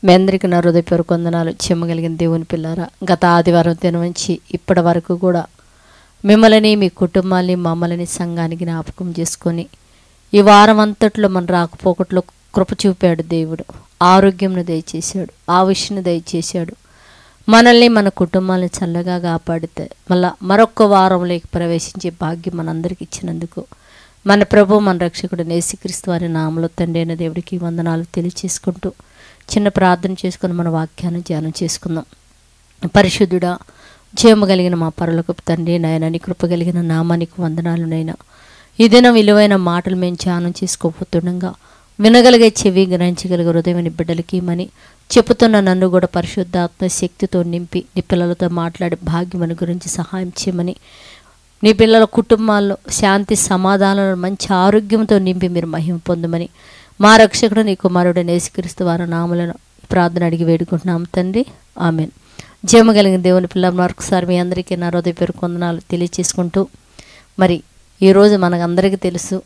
మీ అందరికీ నా హృదయపూర్వక వందనాలు. చెమ్మగలిగిన దేవుని పిల్లారా, గత ఆదివారం దినం నుంచి ఇప్పటి వరకు కూడా మిమ్మల్ని, మీ కుటుంబాన్ని, మమ్మల్ని, సంఘానికి జ్ఞాపకం చేసుకొని ఈ వారం అంతట్లో మన రాకపోకట్లో కృప చూపాడు దేవుడు. ఆరోగ్యంను దయచేశాడు, ఆయుష్ను దయచేశాడు. మనల్ని, మన కుటుంబాన్ని చల్లగా కాపాడితే మరొక్క వారంలోకి ప్రవేశించే భాగ్యం మనందరికి ఇచ్చినందుకు మన ప్రభు, మన రక్షకుడు యేసుక్రీస్తు వారి నామములో తండ్రి అయిన దేవుడికి వందనాలు తెలియచేసుకుంటూ చిన్న ప్రార్థన చేసుకుని మన వాక్యాన్ని ధ్యానం చేసుకుందాం. పరిశుద్ధుడా, జీవము కలిగిన మా పరలోకపు తండ్రి, నాయన నీ కృప కలిగిన నామానికి వందనాలు. నైనా ఈ దినం విలువైన మాటలు మేము ధ్యానం చేసుకోపోతుండగా వినగలిగే చెవి, గ్రహించగలిగే హృదయం బిడ్డలకి ఇమ్మని చెప్పుతున్న నన్ను కూడా పరిశుద్ధాత్మ శక్తితో నింపి నీ పిల్లలతో మాట్లాడే భాగ్యమని గురించి సహాయం చేయమని, నీ పిల్లల కుటుంబాల్లో శాంతి సమాధానాలను మంచి ఆరోగ్యంతో నింపి మీరు మహిమ పొందమని మా రక్షకుడు నీ కుమారుడు యేసుక్రీస్తు వారి నామములను ప్రార్థన అడిగి వేడుకుంటున్నాం తండ్రి, ఆమెన్. జీవము కలిగిన దేవుని పిల్ల మరొకసారి మీ అందరికీ నా హృదయపూర్వక వందనాలు తెలియచేసుకుంటూ, మరి ఈరోజు మనకందరికీ తెలుసు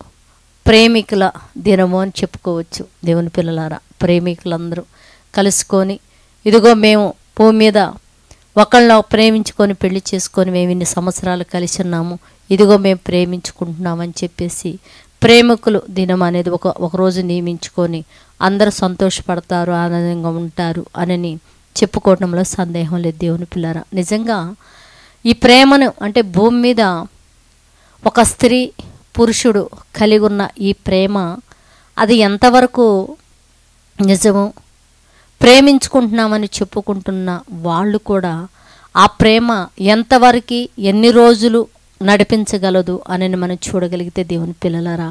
ప్రేమికుల దినము అని చెప్పుకోవచ్చు. దేవుని పిల్లలారా, ప్రేమికులందరూ కలుసుకొని ఇదిగో మేము భూమి మీద ఒకళ్ళని ప్రేమించుకొని పెళ్లి చేసుకొని మేము ఇన్ని సంవత్సరాలు కలిసి ఉన్నాము, ఇదిగో మేము ప్రేమించుకుంటున్నామని చెప్పేసి ప్రేమికులు దినం అనేది ఒకరోజు నియమించుకొని అందరూ సంతోషపడతారు, ఆనందంగా ఉంటారు అని చెప్పుకోవడంలో సందేహం లేదు. దేవుని పిల్లారా, నిజంగా ఈ ప్రేమను అంటే భూమి మీద ఒక స్త్రీ పురుషుడు కలిగి ఉన్న ఈ ప్రేమ అది ఎంతవరకు నిజము, ప్రేమించుకుంటున్నామని చెప్పుకుంటున్న వాళ్ళు కూడా ఆ ప్రేమ ఎంతవరకు ఎన్ని రోజులు నడిపించగలదు అని మనం చూడగలిగితే దేవుని పిల్లలారా,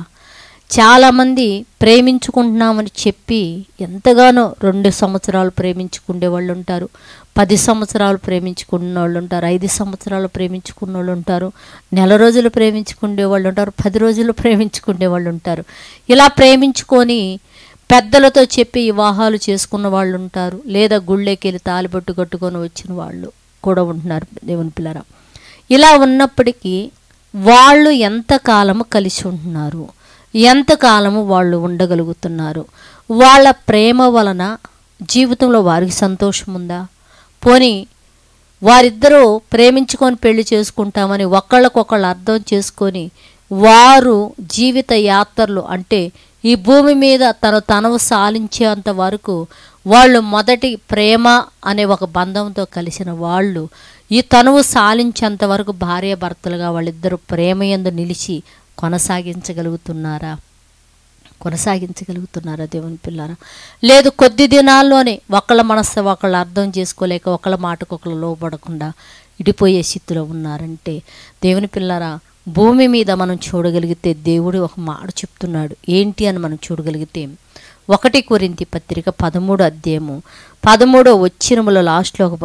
చాలామంది ప్రేమించుకుంటున్నామని చెప్పి ఎంతగానో 2 సంవత్సరాలు ప్రేమించుకునే వాళ్ళు ఉంటారు, 10 సంవత్సరాలు ప్రేమించుకున్న వాళ్ళు ఉంటారు, 5 సంవత్సరాలు ప్రేమించుకున్న వాళ్ళు ఉంటారు, నెల రోజులు ప్రేమించుకునే వాళ్ళు ఉంటారు, 10 రోజులు ప్రేమించుకునే వాళ్ళు ఉంటారు. ఇలా ప్రేమించుకొని పెద్దలతో చెప్పి వివాహాలు చేసుకున్న వాళ్ళు ఉంటారు, లేదా గుళ్ళకి వెళ్ళి తాలిబొట్టు కట్టుకొని వచ్చిన వాళ్ళు కూడా ఉంటున్నారు. దేవుని పిల్లరా, ఇలా ఉన్నప్పటికీ వాళ్ళు ఎంతకాలము కలిసి ఉంటున్నారు, ఎంతకాలము వాళ్ళు ఉండగలుగుతున్నారు, వాళ్ళ ప్రేమ వలన జీవితంలో వారికి సంతోషం ఉందా? పోనీ వారిద్దరూ ప్రేమించుకొని పెళ్లి చేసుకుంటామని ఒకళ్ళకొకళ్ళు అర్థం చేసుకొని వారు జీవిత యాత్రలు అంటే ఈ భూమి మీద తనవు సాలించేంత వరకు వాళ్ళు మొదటి ప్రేమ అనే ఒక బంధంతో కలిసిన వాళ్ళు ఈ తనువు సాలించేంత వరకు భార్యాభర్తలుగా వాళ్ళిద్దరూ ప్రేమ యందు నిలిచి కొనసాగించగలుగుతున్నారా? దేవుని పిల్లారా? లేదు, కొద్ది దినాల్లోనే ఒకళ్ళ మనస్సు ఒకళ్ళు అర్థం చేసుకోలేక ఒకళ్ళ మాటకొకళ్ళు లోబడకుండా ఇడిపోయే స్థితిలో ఉన్నారంటే దేవుని పిల్లారా, భూమి మీద మనం చూడగలిగితే దేవుడు ఒక మాట చెప్తున్నాడు. ఏంటి అని మనం చూడగలిగితే 1 కొరింథీ పత్రిక 13వ అధ్యాయము 13వ వచనములో లాస్ట్లో ఒక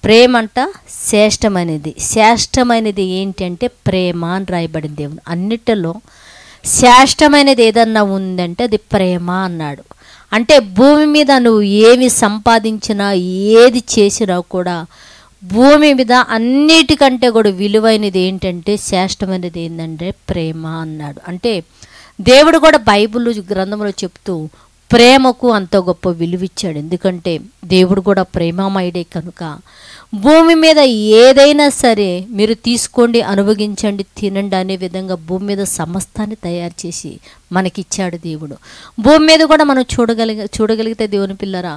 ప్రేమంట శ్రేష్టమైనది ఏంటి అంటే ప్రేమ అని రాయబడింది. దేవుడు అన్నిటిలో శ్రేష్టమైనది ఏదన్నా ఉందంటే అది ప్రేమ అన్నాడు. అంటే భూమి మీద నువ్వు ఏమి సంపాదించినా ఏది చేసినా కూడా భూమి మీద అన్నిటికంటే కూడా విలువైనది ఏంటంటే శ్రేష్టమైనది ఏంటంటే ప్రేమ అన్నాడు. అంటే దేవుడు కూడా బైబిల్ గ్రంథంలో చెప్తూ ప్రేమకు అంత గొప్ప విలువిచ్చాడు. ఎందుకంటే దేవుడు కూడా ప్రేమమయుడే కనుక భూమి మీద ఏదైనా సరే మీరు తీసుకోండి, అనుభవించండి, తినండి అనే విధంగా భూమి మీద సమస్తాన్ని తయారు చేసి మనకిచ్చాడు దేవుడు. భూమి మీద కూడా మనం చూడగలిగితే దేవుని పిల్లరా,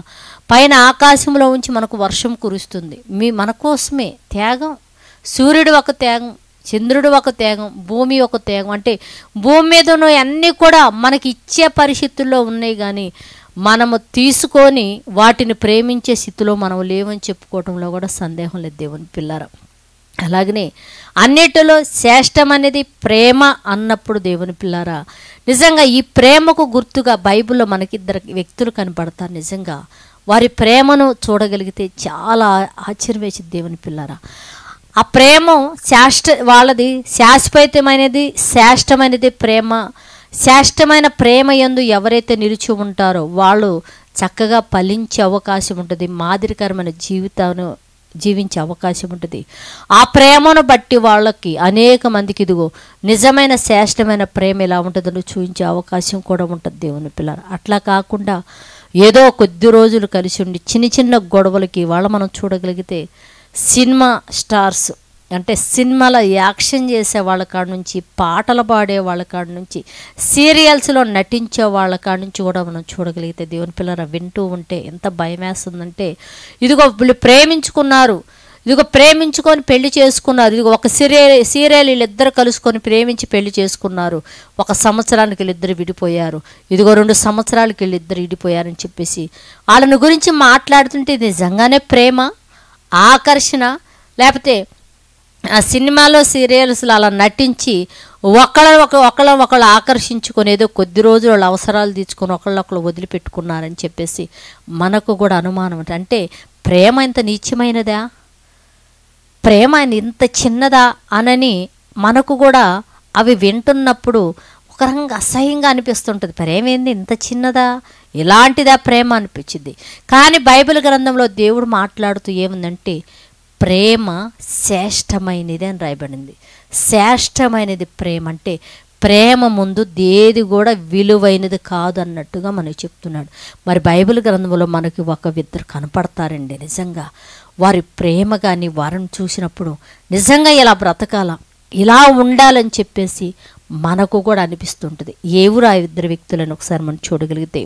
పైన ఆకాశంలో ఉంచి మనకు వర్షం కురుస్తుంది. మన కోసమే త్యాగం. సూర్యుడు ఒక త్యాగం, చంద్రుడు ఒక త్యాగం, భూమి ఒక త్యాగం. అంటే భూమి మీద అన్నీ కూడా మనకి ఇచ్చే పరిస్థితుల్లో ఉన్నాయి, కానీ మనము తీసుకొని వాటిని ప్రేమించే స్థితిలో మనం లేవని చెప్పుకోవడంలో కూడా సందేహం లేదు. దేవుని పిల్లరా, అలాగనే అన్నిటిలో శ్రేష్టం అనేది ప్రేమ అన్నప్పుడు దేవుని పిల్లారా, నిజంగా ఈ ప్రేమకు గుర్తుగా బైబిల్లో మనకి 2 వ్యక్తులు కనపడతారు. నిజంగా వారి ప్రేమను చూడగలిగితే చాలా ఆశ్చర్యం వేసింది. దేవుని పిల్లారా, ఆ ప్రేమ వాళ్ళది శ్రేష్టమైనది ప్రేమ. శ్రేష్టమైన ప్రేమ యందు ఎవరైతే నిలిచి ఉంటారో వాళ్ళు చక్కగా ఫలించే అవకాశం ఉంటుంది, మాదిరికరమైన జీవితాన్ని జీవించే అవకాశం ఉంటుంది. ఆ ప్రేమను బట్టి వాళ్ళకి అనేక మందికి ఇదిగో నిజమైన శ్రేష్టమైన ప్రేమ ఎలా ఉంటుందో చూపించే అవకాశం కూడా ఉంటుంది దేవుని పిల్లలు. అట్లా కాకుండా ఏదో కొద్ది రోజులు కలిసి ఉండి చిన్న చిన్న గొడవలకి వాళ్ళ మనం చూడగలిగితే సినిమా స్టార్స్ అంటే సినిమాలో యాక్షన్ చేసే వాళ్ళ కాడ నుంచి, పాటలు పాడే వాళ్ళ కాడ నుంచి, సీరియల్స్లో నటించే వాళ్ళ కాడ నుంచి కూడా మనం చూడగలిగితే దేవుని పిల్లల వింటూ ఉంటే ఎంత భయం వేస్తుందంటే, ఇదిగో వీళ్ళు ప్రేమించుకున్నారు, ఇదిగో ప్రేమించుకొని పెళ్లి చేసుకున్నారు, ఇదిగో ఒక సీరియల్ వీళ్ళిద్దరు కలుసుకొని ప్రేమించి పెళ్లి చేసుకున్నారు, 1 సంవత్సరానికి వీళ్ళిద్దరు విడిపోయారు, ఇదిగో 2 సంవత్సరాలకి వీళ్ళిద్దరు విడిపోయారని చెప్పేసి వాళ్ళని గురించి మాట్లాడుతుంటే ఇది నిజంగానే ప్రేమ, ఆకర్షణ, లేకపోతే ఆ సినిమాలో సీరియల్స్లో అలా నటించి ఒకళ్ళు ఆకర్షించుకొని ఏదో కొద్ది రోజులు వాళ్ళ అవసరాలు తీర్చుకొని ఒకళ్ళొకళ్ళు వదిలిపెట్టుకున్నారని చెప్పేసి మనకు కూడా అనుమానం. అంటే ప్రేమ ఇంత నీచమైనదా, ప్రేమ ఇంత చిన్నదా అనని మనకు కూడా అవి వింటున్నప్పుడు ఒక రకంగా అసహ్యంగా అనిపిస్తుంటుంది. ప్రేమ ఏంది ఇంత చిన్నదా, ఇలాంటిదా ప్రేమ అనిపించింది. కానీ బైబిల్ గ్రంథంలో దేవుడు మాట్లాడుతూ ఏముందంటే ప్రేమ శ్రేష్టమైనది అని రాయబడింది. శ్రేష్టమైనది ప్రేమ అంటే ప్రేమ ముందు ఏది కూడా విలువైనది కాదు అన్నట్టుగా మనకు చెప్తున్నాడు. మరి బైబిల్ గ్రంథంలో మనకి 1-2 కనపడతారండి. నిజంగా వారి ప్రేమ కానీ వారిని చూసినప్పుడు నిజంగా ఇలా బ్రతకాల, ఇలా ఉండాలని చెప్పేసి మనకు కూడా అనిపిస్తుంటుంది. ఏ ఊరు ఆ 2 వ్యక్తులను ఒకసారి మనం చూడగలిగితే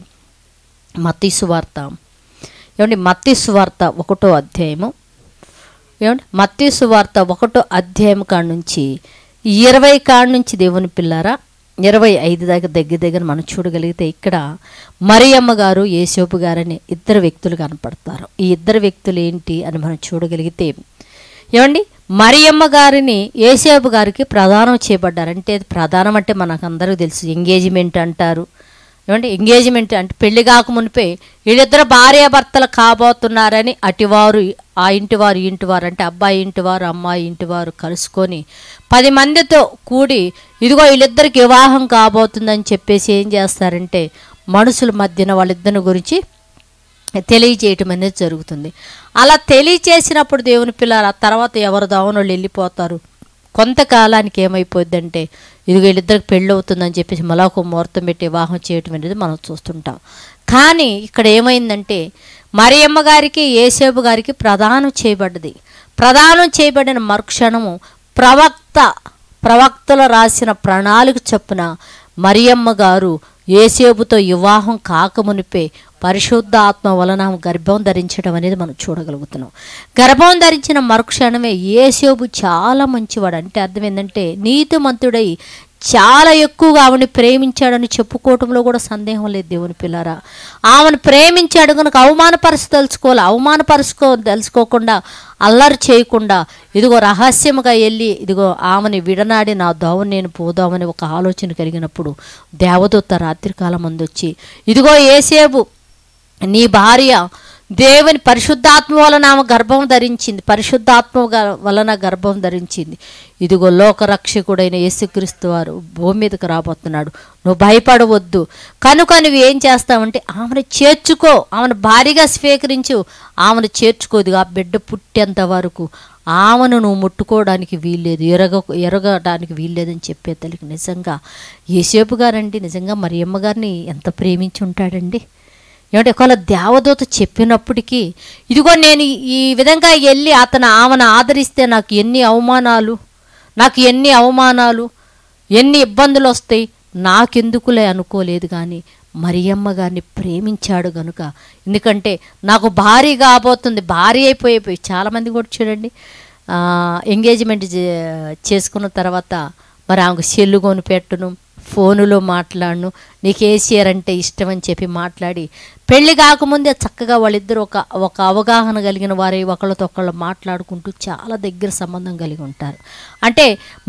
మత్తయి సువార్త, మత్తయి సువార్త 1వ అధ్యాయము, మత్తయి సువార్త 1వ అధ్యాయం కాడ నుంచి 20 కాడ నుంచి దేవుని పిల్లారా 25 దాకా దగ్గర మనం చూడగలిగితే ఇక్కడ మరియమ్మ గారు, యేసేపు గారు అనే 2 వ్యక్తులు కనపడతారు. ఈ 2 వ్యక్తులు ఏంటి అని మనం చూడగలిగితే మరియమ్మ గారిని యేసేపు గారికి ప్రదానం చేయబడ్డారు. అంటే ప్రదానం అంటే మనకు అందరికీ తెలుసు, ఎంగేజ్మెంట్ అంటారు. ఎంగేజ్మెంట్ అంటే పెళ్లి కాక మునిపే వీళ్ళిద్దరు భార్యాభర్తలు కాబోతున్నారని అటివారు ఆ ఇంటివారు ఈ ఇంటివారు అంటే అబ్బాయి ఇంటివారు అమ్మాయి ఇంటివారు కలుసుకొని 10 మందితో కూడి ఇదిగో వీళ్ళిద్దరికి వివాహం కాబోతుందని చెప్పేసి ఏం చేస్తారంటే మనుషుల మధ్యన వాళ్ళిద్దరి గురించి తెలియజేయటం అనేది జరుగుతుంది. అలా తెలియచేసినప్పుడు దేవుని పిల్లలు ఆ తర్వాత ఎవరు దావనోళ్ళు వెళ్ళిపోతారు. కొంతకాలానికి ఏమైపోద్దంటే ఇదిగో వీళ్ళిద్దరికి పెళ్ళి అవుతుందని చెప్పేసి మరొక ముహూర్తం పెట్టి వివాహం చేయటం అనేది మనం చూస్తుంటాం. కానీ ఇక్కడ ఏమైందంటే మరియమ్మ గారికి యేసేపు గారికి ప్రదానం చేయబడ్డది. ప్రదానం చేయబడిన మరుక్షణము ప్రవక్తలు రాసిన ప్రణాళిక చొప్పున మరియమ్మ గారు యేసేపుతో వివాహం కాకమునిపే పరిశుద్ధ ఆత్మ వలన గర్భం ధరించడం అనేది మనం చూడగలుగుతున్నాం. గర్భం ధరించిన మరుక్షణమే యేసేపు చాలా మంచివాడు. అంటే అర్థం ఏంటంటే నీతిమంతుడై చాలా ఎక్కువగా ఆమెను ప్రేమించాడని చెప్పుకోవటంలో కూడా సందేహం లేదు దేవుని పిల్లారా. ఆమెను ప్రేమించాడు కనుక తెలుసుకోకుండా అల్లరి చేయకుండా ఇదిగో రహస్యముగా వెళ్ళి ఇదిగో ఆమెను విడనాడి నా దోవని నేను పోదామని ఒక ఆలోచన కలిగినప్పుడు దేవదూత రాత్రికాలం వచ్చి ఇదిగో యేసేపు నీ భార్య దేవుని పరిశుద్ధాత్మ వలన ఆమె గర్భం ధరించింది, పరిశుద్ధాత్మ వలన గర్భం ధరించింది, ఇదిగో లోకరక్షకుడైన యేసుక్రీస్తు వారు భూమి మీదకి రాబోతున్నాడు, నువ్వు భయపడవద్దు, కనుక నువ్వు ఏం చేస్తావంటే ఆమెను చేర్చుకో, ఆమెను భారీగా స్వీకరించు, ఆమెను చేర్చుకోదుగా బిడ్డ పుట్టేంత వరకు ఆమెను నువ్వు ముట్టుకోవడానికి వీల్లేదు, ఎరగడానికి వీల్లేదని చెప్పే తల్లికి నిజంగా యేసేపు గారండి నిజంగా మరియమ్మ గారిని ఎంత ప్రేమించి ఉంటాడండి. ఏమంటే ఒకవేళ దేవదూత చెప్పినప్పటికీ ఇదిగో నేను ఈ విధంగా వెళ్ళి ఆమెను ఆదరిస్తే నాకు ఎన్ని అవమానాలు ఎన్ని ఇబ్బందులు వస్తాయి నాకెందుకులే అనుకోలేదు. కానీ మరియమ్మ గారిని ప్రేమించాడు కనుక, ఎందుకంటే నాకు భార్య కాబోతుంది, భార్య అయిపోయి చాలామంది కూడా చూడండి ఎంగేజ్మెంట్ చేసుకున్న తర్వాత మరి ఆమెకు సెల్లు కొని పెట్టను, ఫోనులో మాట్లాడను, నీకు ఏ చీర అంటే ఇష్టం అని చెప్పి మాట్లాడి పెళ్లి కాకముందే చక్కగా వాళ్ళిద్దరూ ఒక అవగాహన కలిగిన వారి ఒకళ్ళతో ఒకళ్ళు మాట్లాడుకుంటూ చాలా దగ్గర సంబంధం కలిగి ఉంటారు. అంటే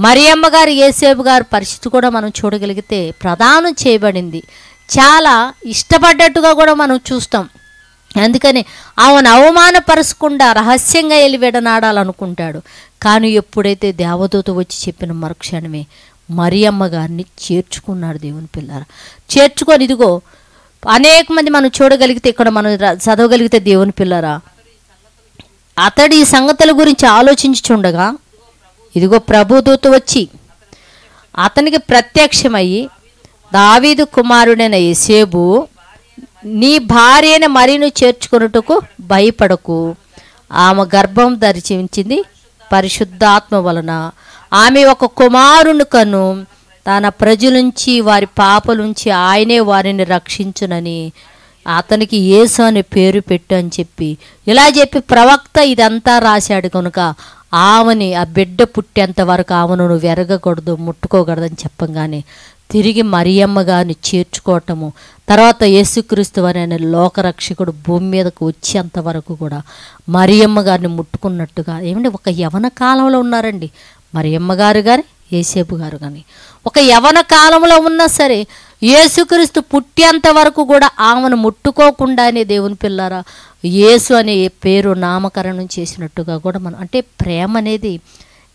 మరియమ్మ గారు యేసేపు గారి పరిస్థితి కూడా మనం చూడగలిగితే ప్రదానం చేయబడింది, చాలా ఇష్టపడ్డట్టుగా కూడా మనం చూస్తాం. అందుకని ఆమెను అవమానపరచకుండా రహస్యంగా వెళ్ళి విడనాడాలనుకుంటాడు. కానీ ఎప్పుడైతే దేవదూత వచ్చి చెప్పిన మరుక్షణమే మరియమ్మ గారిని చేర్చుకున్నాడు దేవుని పిల్లారా. చేర్చుకొని ఇదిగో అనేక మంది మనం చూడగలిగితే ఇక్కడ మనం చదవగలిగితే దేవుని పిల్లారా అతడు ఈ సంగతుల గురించి ఆలోచించుచుండగా ఇదిగో ప్రభుదూత వచ్చి అతనికి ప్రత్యక్షమయ్యి, దావీదు కుమారుడైన యేసేబు, నీ భార్యను మరిను చేర్చుకొనుటకు భయపడకు. ఆమె గర్భం ధరించింది పరిశుద్ధాత్మ వలన. ఆమె ఒక కుమారుని కను. తన ప్రజలుంచి వారి పాపలుంచి ఆయనే వారిని రక్షించునని అతనికి యేసు అనే పేరు పెట్టు అని చెప్పి ఇలా చెప్పి ప్రవక్త ఇదంతా రాశాడు. కనుక ఆమెని ఆ బిడ్డ పుట్టేంత వరకు ఆమెను నువ్వు ఎరగకూడదు, ముట్టుకోకూడదని చెప్పంగానే తిరిగి మరియమ్మ గారిని చేర్చుకోవటము, తర్వాత యేసుక్రీస్తు అనే లోకరక్షకుడు భూమి మీదకు వచ్చేంత వరకు కూడా మరియమ్మ గారిని ముట్టుకున్నట్టుగా. ఏమంటే ఒక యవన కాలంలో ఉన్నారండి మరియమ్మ గారు కానీ యేసేపు గారు కానీ. ఒక యవన కాలంలో ఉన్నా సరే యేసుక్రీస్తు పుట్టేంత వరకు కూడా ఆమెను ముట్టుకోకుండానే దేవుని పిల్లారా యేసు అనే పేరు నామకరణం చేసినట్టుగా కూడా మనం, అంటే ప్రేమ అనేది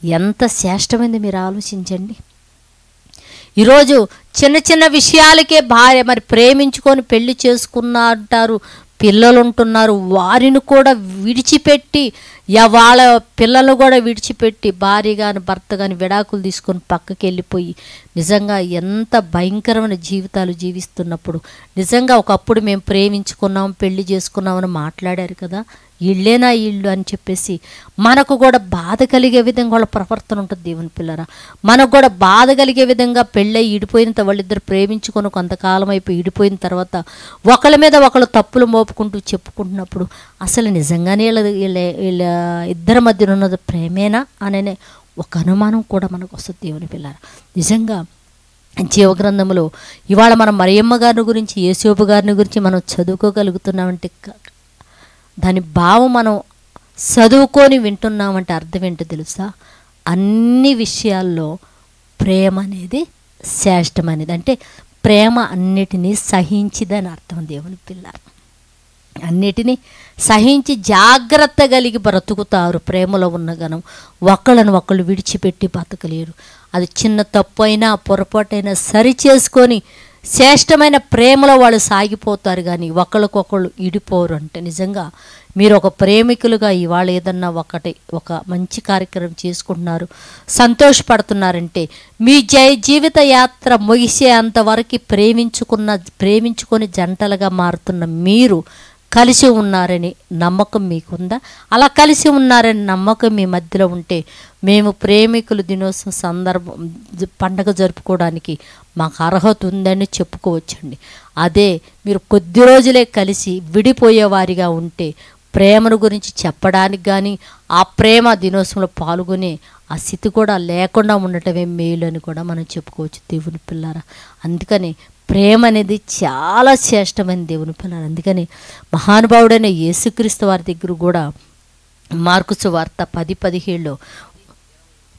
ఎంత శ్రేష్టమైంది మీరు ఆలోచించండి. ఈరోజు చిన్న చిన్న విషయాలకే భార్య మరి ప్రేమించుకొని పెళ్లి చేసుకున్నా అంటారు, పిల్లలు ఉంటున్నారు, వారిని కూడా విడిచిపెట్టి వాళ్ళ పిల్లలు కూడా విడిచిపెట్టి భార్య కానీ భర్త కానీ విడాకులు తీసుకొని పక్కకి వెళ్ళిపోయి నిజంగా ఎంత భయంకరమైన జీవితాలు జీవిస్తున్నప్పుడు నిజంగా ఒకప్పుడు మేము ప్రేమించుకున్నాం పెళ్లి చేసుకున్నామని మాట్లాడారు కదా, ఇళ్ళేనా ఇళ్ళు అని చెప్పేసి మనకు కూడా బాధ కలిగే విధంగా వాళ్ళ ప్రవర్తన ఉంటుంది. దేవుని పిల్లరా, మనకు కూడా బాధ కలిగే విధంగా పెళ్ళై ఇడిపోయిన వాళ్ళిద్దరు ప్రేమించుకొని కొంతకాలం అయిపోయి ఇడిపోయిన తర్వాత ఒకళ్ళ మీద ఒకళ్ళు తప్పులు మోపుకుంటూ చెప్పుకుంటున్నప్పుడు అసలు నిజంగానే వీళ్ళ ఇద్దరి మధ్యన ఉన్నది ప్రేమేనా అనే ఒక అనుమానం కూడా మనకు వస్తుంది. దేవుని పిల్లరా, నిజంగా జీవగ్రంథంలో ఇవాళ మనం మరియమ్మ గారిని గురించి యేసేపు గారిని గురించి మనం చదువుకోగలుగుతున్నామంటే దాని భావం మనం చదువుకొని వింటున్నామంటే అర్థం ఏంటో తెలుసా? అన్ని విషయాల్లో ప్రేమ అనేది శ్రేష్టమైనది. అంటే ప్రేమ అన్నిటినీ సహించిదని అర్థం. దేవుని పిల్లలు అన్నిటినీ సహించి జాగ్రత్త కలిగి బ్రతుకుతారు. ప్రేమలో ఉన్న గణం ఒకళ్ళను ఒకళ్ళు విడిచిపెట్టి బతకలేరు. అది చిన్న తప్పు అయినా పొరపాటైనా సరి చేసుకొని శ్రేష్టమైన ప్రేమలో వాళ్ళు సాగిపోతారు, కానీ ఒకళ్ళకొకళ్ళు ఇడిపోరు. అంటే నిజంగా మీరు ఒక ప్రేమికులుగా ఇవాళ ఏదన్నా ఒక మంచి కార్యక్రమం చేసుకుంటున్నారు, సంతోషపడుతున్నారంటే మీ జీవిత యాత్ర ముగిసే అంతవరకు ప్రేమించుకొని జంటలుగా మారుతున్న మీరు కలిసి ఉన్నారని నమ్మకం మీకుందా? అలా కలిసి ఉన్నారని నమ్మకం మీ మధ్యలో ఉంటే మేము ప్రేమికుల దినోత్సవం పండగ జరుపుకోవడానికి మాకు అర్హత ఉందని చెప్పుకోవచ్చండి. అదే మీరు కొద్ది రోజులే కలిసి విడిపోయేవారిగా ఉంటే ప్రేమను గురించి చెప్పడానికి కానీ ఆ ప్రేమ దినోత్సవంలో పాల్గొనే ఆ స్థితి కూడా లేకుండా ఉండటమే మేలు అని కూడా మనం చెప్పుకోవచ్చు. దేవుని పిల్లారా, అందుకని ప్రేమ అనేది చాలా శ్రేష్టమైన దేవుని పిల్లలు. అందుకని మహానుభావుడైన యేసుక్రీస్తు వారి దగ్గర కూడా మార్కు సువార్త 10:17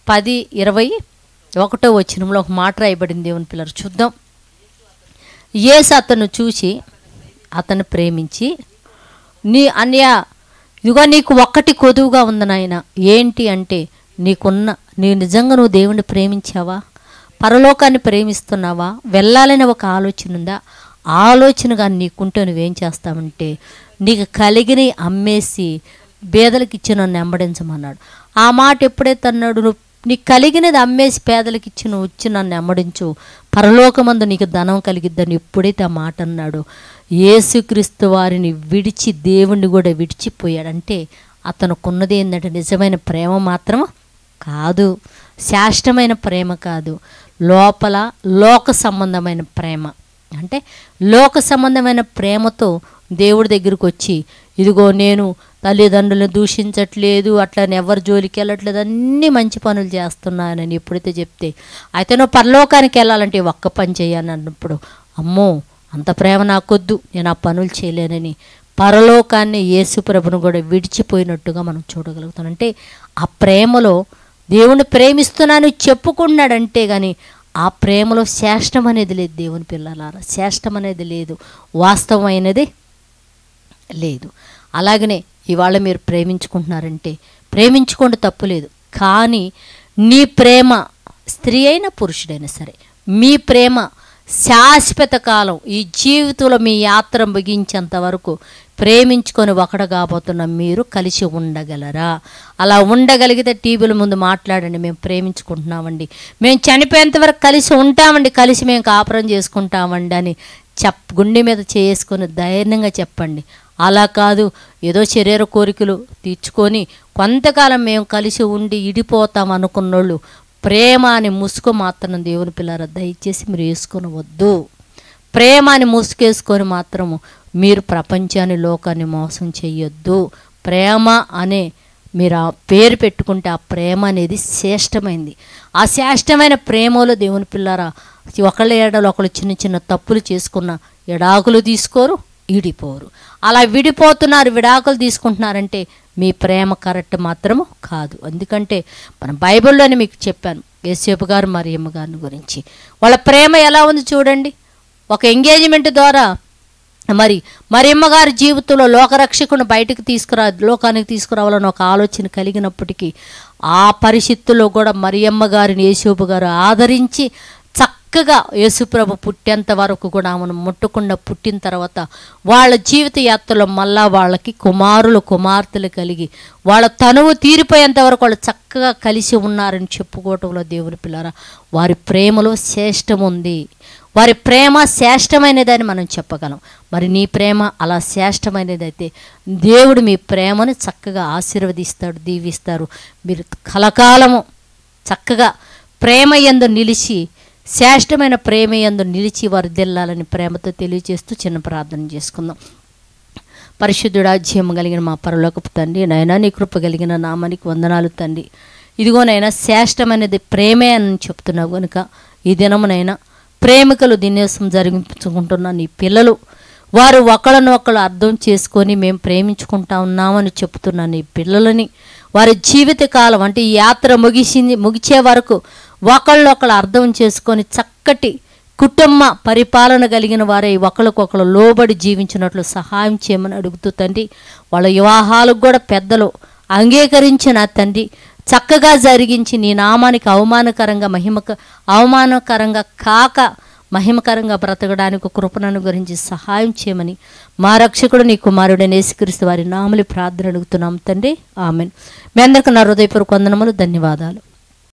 10:21 వచనంలో ఒక మాట రాయబడింది. దేవుని పిల్లలు చూద్దాం. యేసు అతను చూసి అతను ప్రేమించి ఇదిగో నీకు ఒక్కటి కొదువుగా ఉంది నాయన. ఏంటి అంటే నీ నిజంగా నువ్వు దేవుణ్ణి ప్రేమించావా? పరలోకాన్ని ప్రేమిస్తున్నావా? వెళ్ళాలని ఒక ఆలోచన ఉందా? ఆలోచన కానీ నీకుంటే నువ్వేం చేస్తావంటే నీకు కలిగిన అమ్మేసి పేదలకు ఇచ్చి నన్ను వెంబడించమన్నాడు. ఆ మాట ఎప్పుడైతే అన్నాడు, నువ్వు నీకు కలిగినది అమ్మేసి పేదలకు ఇచ్చి నువ్వు వచ్చి నన్ను వెంబడించు, పరలోకమందు నీకు ధనం కలిగిద్దని ఎప్పుడైతే ఆ మాట అన్నాడో యేసుక్రీస్తు వారిని విడిచి దేవుణ్ణి కూడా విడిచిపోయాడంటే అతనుకున్నది ఏంటంటే నిజమైన ప్రేమ మాత్రం కాదు, శాశ్వతమైన ప్రేమ కాదు, లోపల లోక సంబంధమైన ప్రేమ. అంటే లోక సంబంధమైన ప్రేమతో దేవుడి దగ్గరికి వచ్చి ఇదిగో నేను తల్లిదండ్రులను దూషించట్లేదు, అట్లని ఎవరి జోలికి వెళ్ళట్లేదు, అన్నీ మంచి పనులు చేస్తున్నానని ఎప్పుడైతే చెప్తే అయితే నువ్వు పరలోకానికి వెళ్ళాలంటే ఒక్క పని చేయని అన్నప్పుడు అమ్మో అంత ప్రేమ నాకొద్దు, నేను ఆ పనులు చేయలేనని పరలోకాన్ని యేసు ప్రభును కూడా విడిచిపోయినట్టుగా మనం చూడగలుగుతాం. అంటే ఆ ప్రేమలో దేవుని ప్రేమిస్తున్నాను చెప్పుకున్నాడంటే కానీ ఆ ప్రేమలో శ్రేష్టం అనేది లేదు. దేవుని పిల్లలారా, శ్రేష్టం అనేది లేదు, వాస్తవమైనది లేదు. అలాగనే ఇవాళ మీరు ప్రేమించుకుంటున్నారంటే ప్రేమించుకోండి, తప్పులేదు. కానీ నీ ప్రేమ స్త్రీ అయినా పురుషుడైనా సరే మీ ప్రేమ శాశ్వత కాలం ఈ జీవితంలో మీ యాత్ర ముగించేంత వరకు ప్రేమించుకొని ఒకడు కాబోతున్న మీరు కలిసి ఉండగలరా? అలా ఉండగలిగితే టీవీల ముందు మాట్లాడండి, మేము ప్రేమించుకుంటున్నామండి, మేము చనిపోయేంత వరకు కలిసి ఉంటామండి, కలిసి మేము కాపురం చేసుకుంటామండి అని గుండె మీద చేసుకొని ధైర్యంగా చెప్పండి. అలా కాదు, ఏదో శరీర కోరికలు తీర్చుకొని కొంతకాలం మేము కలిసి ఉండి ఇడిపోతాం అనుకున్నోళ్ళు ప్రేమ అని ముసుగు మాత్రం దేవుని పిల్లారా దయచేసి మీరు వేసుకొని వద్దు. ప్రేమ అని ముసుగేసుకొని మాత్రము మీరు ప్రపంచాన్ని లోకాన్ని మోసం చెయ్యొద్దు. ప్రేమ అనే మీరు ఆ పేరు పెట్టుకుంటే ఆ ప్రేమ అనేది శ్రేష్టమైంది. ఆ శ్రేష్టమైన ప్రేమలో దేవుని పిల్లారా ఒకళ్ళ ఏడలో ఒకళ్ళు చిన్న చిన్న తప్పులు చేసుకున్న ఎడాకులు తీసుకోరు, విడిపోరు. అలా విడిపోతున్నారు, విడాకులు తీసుకుంటున్నారంటే మీ ప్రేమ కరెక్ట్ మాత్రము కాదు. ఎందుకంటే మన బైబిల్లోనే మీకు చెప్పాను యేసేపు గారు మరియమ్మ గారిని గురించి. వాళ్ళ ప్రేమ ఎలా ఉంది చూడండి. ఒక ఎంగేజ్మెంట్ ద్వారా మరియమ్మ గారి జీవితంలో లోకరక్షకుని బయటకు లోకానికి తీసుకురావాలని ఒక ఆలోచన కలిగినప్పటికీ ఆ పరిస్థితుల్లో కూడా మరియమ్మ గారిని యేసేపు గారు ఆదరించి చక్కగా యేసుప్రభు పుట్టేంత వరకు కూడా ఆమెను ముట్టకుండా పుట్టిన తర్వాత వాళ్ళ జీవిత యాత్రలో మళ్ళా వాళ్ళకి కుమార్తెలు కలిగి వాళ్ళ తనువు తీరిపోయేంత వరకు వాళ్ళు చక్కగా కలిసి ఉన్నారని చెప్పుకోవటంలో దేవుని పిల్లారా వారి ప్రేమలో శ్రేష్టం ఉంది. వారి ప్రేమ శ్రేష్టమైనదని మనం చెప్పగలం. మరి నీ ప్రేమ అలా శ్రేష్టమైనదైతే దేవుడు మీ ప్రేమను చక్కగా ఆశీర్వదిస్తాడు, దీవిస్తారు. మీరు కలకాలము చక్కగా ప్రేమ యందు నిలిచి, శ్రేష్టమైన ప్రేమ యందు నిలిచి వర్ధిల్లాలని ప్రేమతో తెలియజేస్తూ చిన్న ప్రార్థన చేసుకుందాం. పరిశుద్ధుడా, జీవం కలిగిన మా పరలోకపు తండ్రి, నైనా నీ కృప కలిగిన నామానికి వందనాలు తండ్రి. ఇదిగోనైనా శ్రేష్టమైనది ప్రేమే అని చెప్తున్నావు కనుక ఈ దినమునైనా ప్రేమికులు దినేశం జరిగించుకుంటున్న నీ పిల్లలు వారు ఒకళ్ళను ఒకళ్ళు అర్థం చేసుకొని మేము ఉన్నామని చెప్తున్న నీ పిల్లలని వారి జీవితకాలం అంటే ఈ యాత్ర ముగిసే వరకు ఒకళ్ళొకళ్ళు అర్థం చేసుకొని చక్కటి కుటుంబ పరిపాలన కలిగిన వారే ఒకరికొకరు లోబడి జీవించినట్లు సహాయం చేయమని అడుగుతూ తండ్రి, వాళ్ళ వివాహాలకు కూడా పెద్దలు అంగీకరించిన తండ్రి చక్కగా జరిగించి నీ నామానికి అవమానకరంగా కాక మహిమకరంగా బ్రతకడానికి కృపణను గురించి సహాయం చేయమని మా రక్షకుడు నీ కుమారుడైన యేసుక్రీస్తు వారి నామములో ప్రార్థన అడుగుతున్నాం తండ్రి, ఆమెన్. మీ అందరికీ నా హృదయపూర్వక వందనములు, ధన్యవాదాలు.